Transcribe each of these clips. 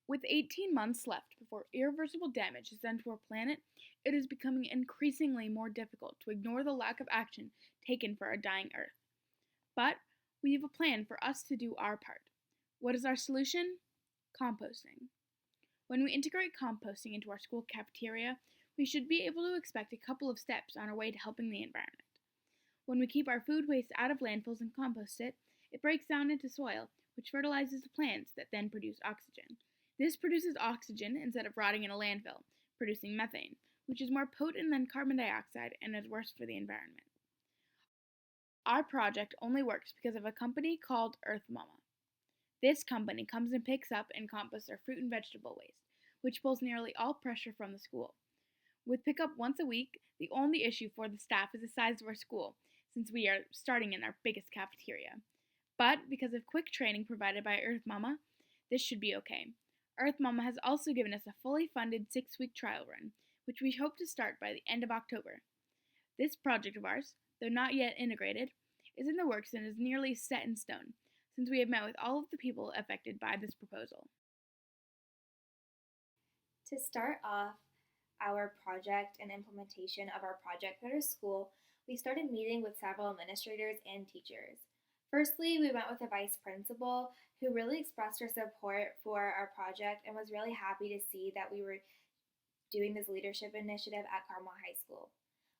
With 18 months left before irreversible damage is done to our planet, it is becoming increasingly more difficult to ignore the lack of action taken for our dying Earth. But we have a plan for us to do our part. What is our solution? Composting. When we integrate composting into our school cafeteria, we should be able to expect a couple of steps on our way to helping the environment. When we keep our food waste out of landfills and compost it, it breaks down into soil, which fertilizes the plants that then produce oxygen. This produces oxygen instead of rotting in a landfill, producing methane, which is more potent than carbon dioxide and is worse for the environment. Our project only works because of a company called Earth Mama. This company comes and picks up and composts our fruit and vegetable waste, which pulls nearly all pressure from the school. With pickup once a week, the only issue for the staff is the size of our school, since we are starting in our biggest cafeteria. But because of quick training provided by Earth Mama, this should be okay. Earth Mama has also given us a fully funded 6-week trial run, which we hope to start by the end of October. This project of ours, though not yet integrated, is in the works and is nearly set in stone, since we have met with all of the people affected by this proposal. To start off our project and implementation of our project at our school, we started meeting with several administrators and teachers. Firstly, we met with the vice principal, who really expressed her support for our project and was really happy to see that we were doing this leadership initiative at Carmel High School.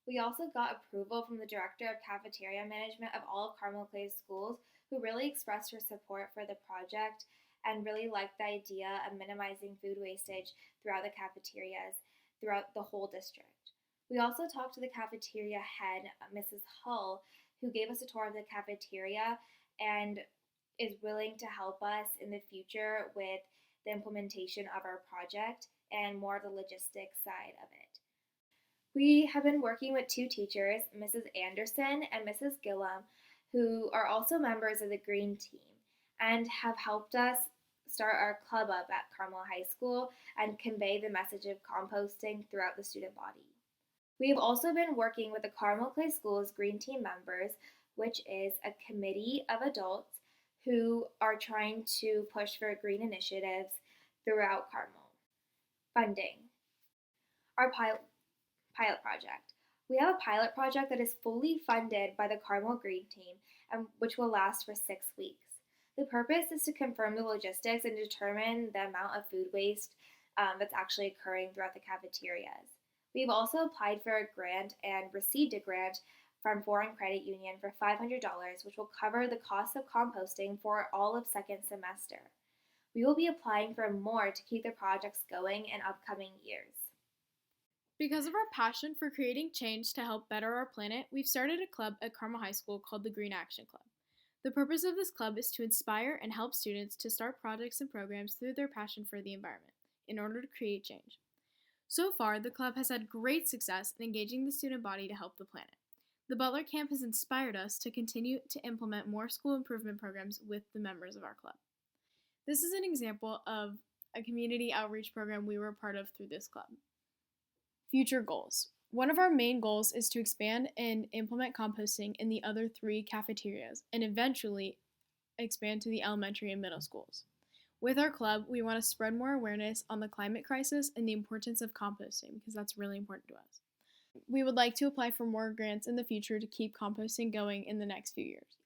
We also got approval from the director of cafeteria management of all of Carmel Clay's schools, who really expressed her support for the project and really liked the idea of minimizing food wastage throughout the cafeterias throughout the whole district. We also talked to the cafeteria head, Mrs. Hull, who gave us a tour of the cafeteria and is willing to help us in the future with the implementation of our project and more of the logistics side of it. We have been working with 2 teachers, Mrs. Anderson and Mrs. Gillum, who are also members of the Green Team and have helped us start our club up at Carmel High School and convey the message of composting throughout the student body. We have also been working with the Carmel Clay Schools Green Team members, which is a committee of adults who are trying to push for green initiatives throughout Carmel. Funding. Our pilot project. We have a pilot project that is fully funded by the Carmel Green Team, and which will last for 6 weeks. The purpose is to confirm the logistics and determine the amount of food waste that's actually occurring throughout the cafeterias. We've also applied for a grant and received a grant from Foreign Credit Union for $500, which will cover the cost of composting for all of second semester. We will be applying for more to keep the projects going in upcoming years. Because of our passion for creating change to help better our planet, we've started a club at Carmel High School called the Green Action Club. The purpose of this club is to inspire and help students to start projects and programs through their passion for the environment in order to create change. So far, the club has had great success in engaging the student body to help the planet. The Butler Camp has inspired us to continue to implement more school improvement programs with the members of our club. This is an example of a community outreach program we were a part of through this club. Future goals. One of our main goals is to expand and implement composting in the other 3 cafeterias and eventually expand to the elementary and middle schools. With our club, we want to spread more awareness on the climate crisis and the importance of composting because that's really important to us. We would like to apply for more grants in the future to keep composting going in the next few years.